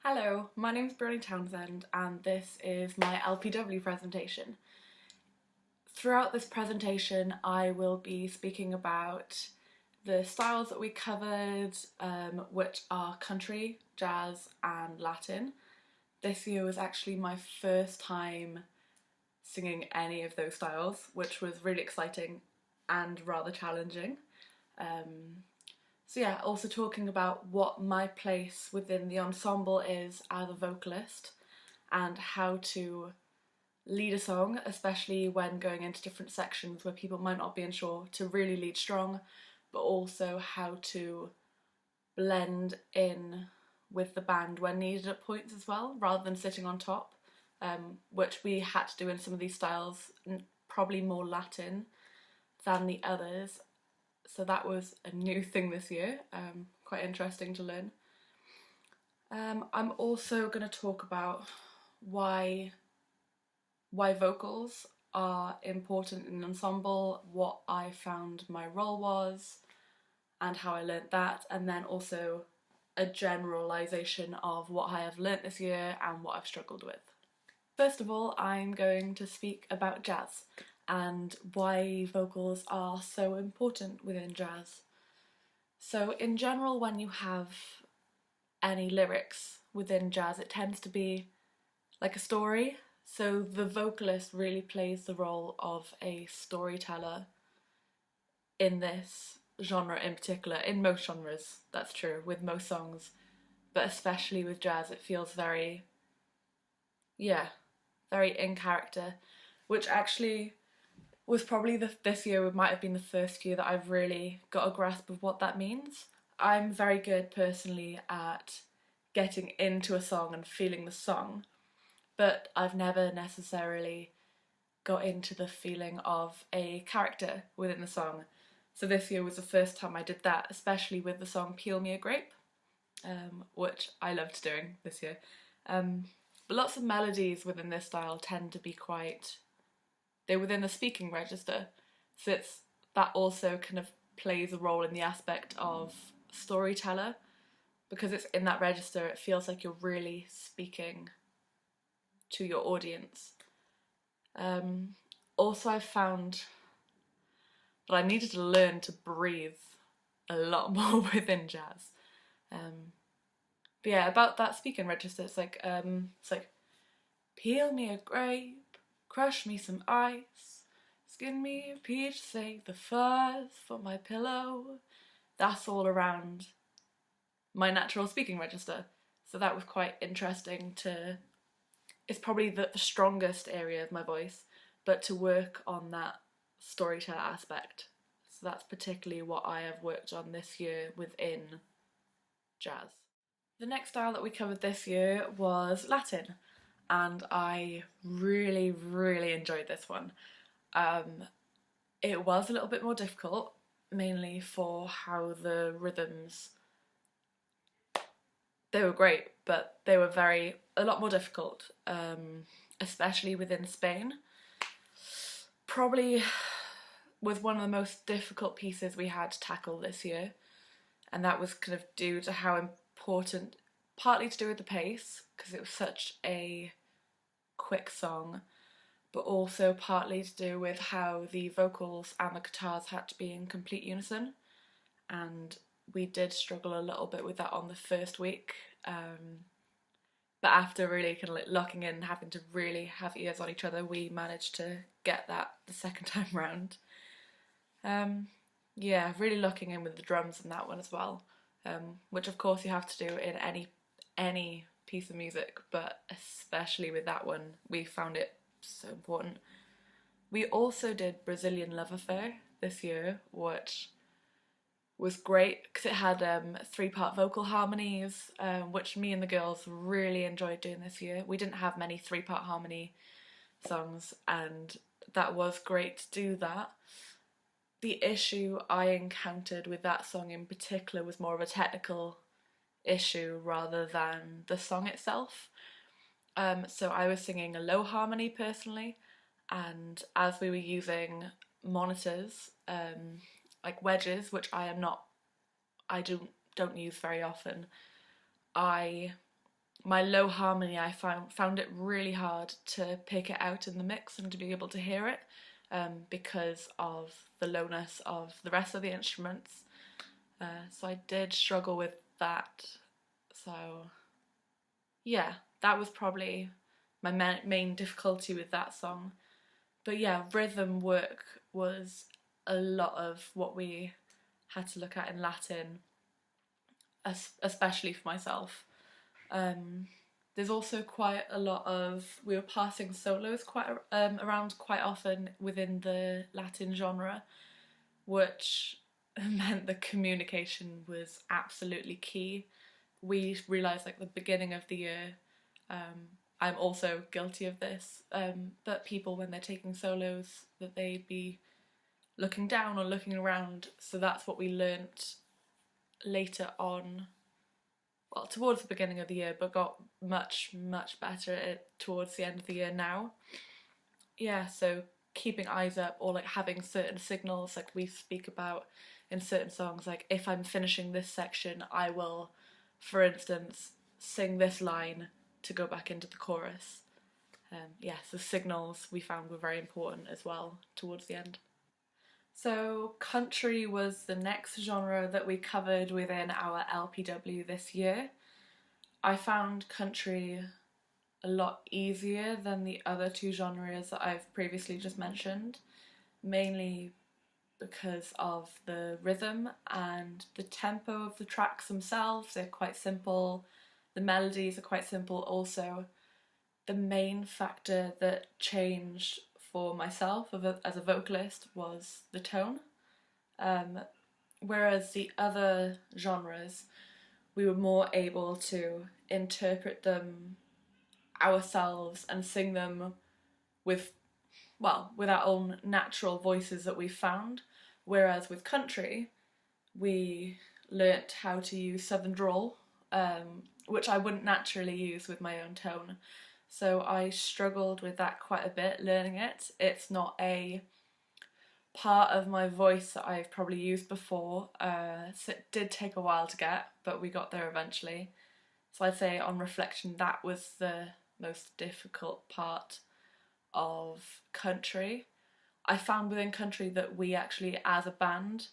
Hello, my name's Bronnie Townsend and this is my LPW presentation. Throughout this presentation I will be speaking about the styles that we covered, which are country, jazz and Latin. This year was actually my first time singing any of those styles, which was really exciting and rather challenging. So yeah, also talking about what my place within the ensemble is as a vocalist and how to lead a song, especially when going into different sections where people might not be unsure to really lead strong, but also how to blend in with the band when needed at points as well, rather than sitting on top, which we had to do in some of these styles, probably more Latin than the others. So that was a new thing this year, quite interesting to learn. I'm also going to talk about why vocals are important in an ensemble, what I found my role was, and how I learnt that, and then also a generalisation of what I have learnt this year and what I've struggled with. First of all, I'm going to speak about jazz and why vocals are so important within jazz. So in general, when you have any lyrics within jazz, it tends to be like a story. So the vocalist really plays the role of a storyteller in this genre in particular. In most genres, that's true, with most songs, but especially with jazz, it feels very, very in character, which actually was probably this year might have been the first year that I've really got a grasp of what that means. I'm very good personally at getting into a song and feeling the song, but I've never necessarily got into the feeling of a character within the song. So this year was the first time I did that, especially with the song Peel Me a Grape, which I loved doing this year. But lots of melodies within this style tend to be they're within the speaking register, so that also kind of plays a role in the aspect of storyteller, because it's in that register, it feels like you're really speaking to your audience. Also, I've found that I needed to learn to breathe a lot more within jazz. But yeah, about that speaking register, it's like peel me a grape, crush me some ice, skin me a peach, save the fuzz for my pillow. That's all around my natural speaking register. So that was quite interesting to, it's probably the strongest area of my voice, but to work on that storyteller aspect. So that's particularly what I have worked on this year within jazz. The next style that we covered this year was Latin, and I really, really enjoyed this one. It was a little bit more difficult, mainly for how the rhythms, they were great, but they were a lot more difficult, especially within Spain. Probably was one of the most difficult pieces we had to tackle this year, and that was kind of due to how important, partly to do with the pace, because it was such a quick song, but also partly to do with how the vocals and the guitars had to be in complete unison, and we did struggle a little bit with that on the first week, but after really kind of like locking in and having to really have ears on each other, we managed to get that the second time round. Yeah, really locking in with the drums in that one as well, which of course you have to do in any piece of music, but especially with that one, we found it so important. We also did Brazilian Love Affair this year, which was great because it had 3-part vocal harmonies, which me and the girls really enjoyed doing this year. We didn't have many 3-part harmony songs, and that was great to do that. The issue I encountered with that song in particular was more of a technical issue rather than the song itself. So I was singing a low harmony personally, and as we were using monitors, like wedges, which I don't use very often, I my low harmony, I found it really hard to pick it out in the mix and to be able to hear it, because of the lowness of the rest of the instruments. So I did struggle with that. So yeah, that was probably my main difficulty with that song. But yeah, rhythm work was a lot of what we had to look at in Latin, especially for myself. There's also quite a lot of, we were passing solos quite around quite often within the Latin genre, which meant the communication was absolutely key. We realised like the beginning of the year, I'm also guilty of this, but people when they're taking solos that they'd be looking down or looking around, so that's what we learnt later on, well, towards the beginning of the year, but got much better at it towards the end of the year now. Yeah, so keeping eyes up, or like having certain signals like we speak about in certain songs, like if I'm finishing this section I will, for instance, sing this line to go back into the chorus. Yeah, so signals we found were very important as well towards the end. So country was the next genre that we covered within our LPW this year. I found country a lot easier than the other two genres that I've previously just mentioned, mainly because of the rhythm and the tempo of the tracks themselves. They're quite simple, the melodies are quite simple also. The main factor that changed for myself as a vocalist was the tone. Whereas the other genres, we were more able to interpret them ourselves and sing them with, well, with our own natural voices that we found. Whereas with country, we learnt how to use Southern drawl, which I wouldn't naturally use with my own tone. So I struggled with that quite a bit learning it. It's not a part of my voice that I've probably used before, so it did take a while to get, but we got there eventually. So I'd say on reflection that was the most difficult part of country. I found within country that we actually, as a band,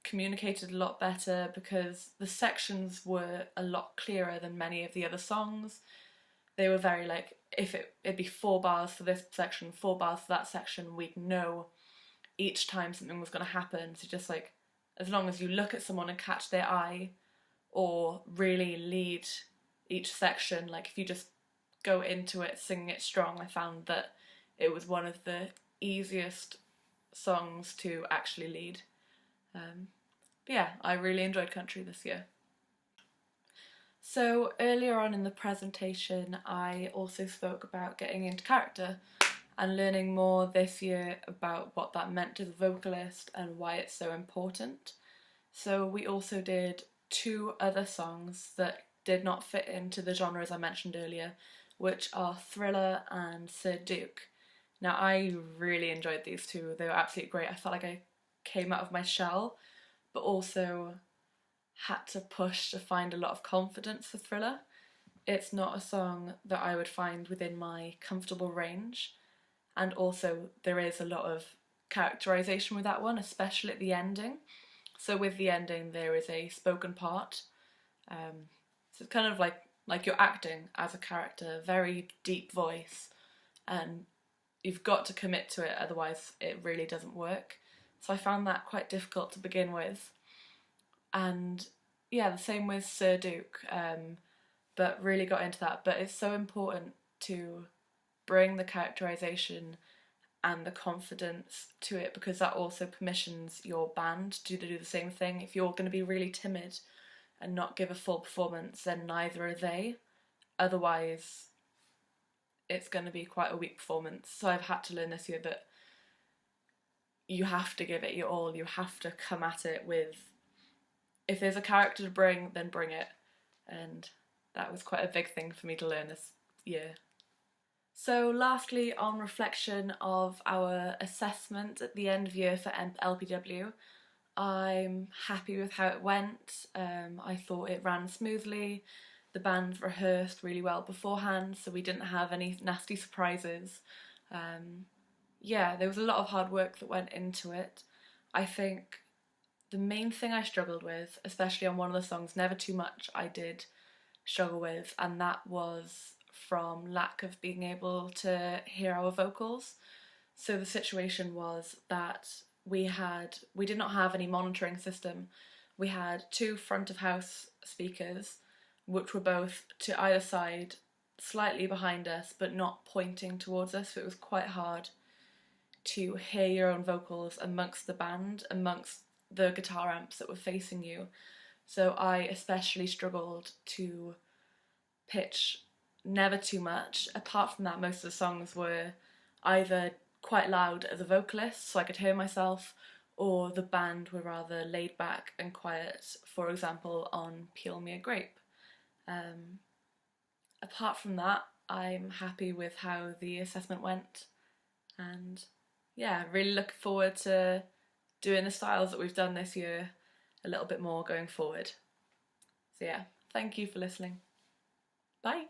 communicated a lot better because the sections were a lot clearer than many of the other songs. They were very like, if it'd be 4 bars for this section, 4 bars for that section, we'd know each time something was going to happen. So just like, as long as you look at someone and catch their eye, or really lead each section, like if you just go into it singing it strong, I found that it was one of the easiest songs to actually lead. But yeah, I really enjoyed country this year. So earlier on in the presentation I also spoke about getting into character and learning more this year about what that meant to the vocalist and why it's so important. So we also did 2 other songs that did not fit into the genres I mentioned earlier, which are Thriller and Sir Duke. Now I really enjoyed these 2, they were absolutely great. I felt like I came out of my shell, but also had to push to find a lot of confidence for Thriller. It's not a song that I would find within my comfortable range, and also there is a lot of characterisation with that one, especially at the ending. So with the ending there is a spoken part, so it's kind of like you're acting as a character, very deep voice, and you've got to commit to it, otherwise it really doesn't work. So I found that quite difficult to begin with. And yeah, the same with Sir Duke, but really got into that. But it's so important to bring the characterisation and the confidence to it, because that also permissions your band to do the same thing. If you're going to be really timid and not give a full performance, then neither are they. Otherwise, it's going to be quite a weak performance. So I've had to learn this year that you have to give it your all. You have to come at it with, if there's a character to bring, then bring it. And that was quite a big thing for me to learn this year. So lastly, on reflection of our assessment at the end of year for LPW, I'm happy with how it went. I thought it ran smoothly. The band rehearsed really well beforehand, so we didn't have any nasty surprises. Yeah, there was a lot of hard work that went into it. I think the main thing I struggled with, especially on one of the songs, Never Too Much, I did struggle with, and that was from lack of being able to hear our vocals. So the situation was that we did not have any monitoring system. We had two front of house speakers, which were both to either side, slightly behind us, but not pointing towards us. So it was quite hard to hear your own vocals amongst the band, amongst the guitar amps that were facing you. So I especially struggled to pitch Never Too Much. Apart from that, most of the songs were either quite loud as a vocalist, so I could hear myself, or the band were rather laid back and quiet, for example, on Peel Me a Grape. Apart from that, I'm happy with how the assessment went, and yeah, really looking forward to doing the styles that we've done this year a little bit more going forward. So yeah, thank you for listening. Bye.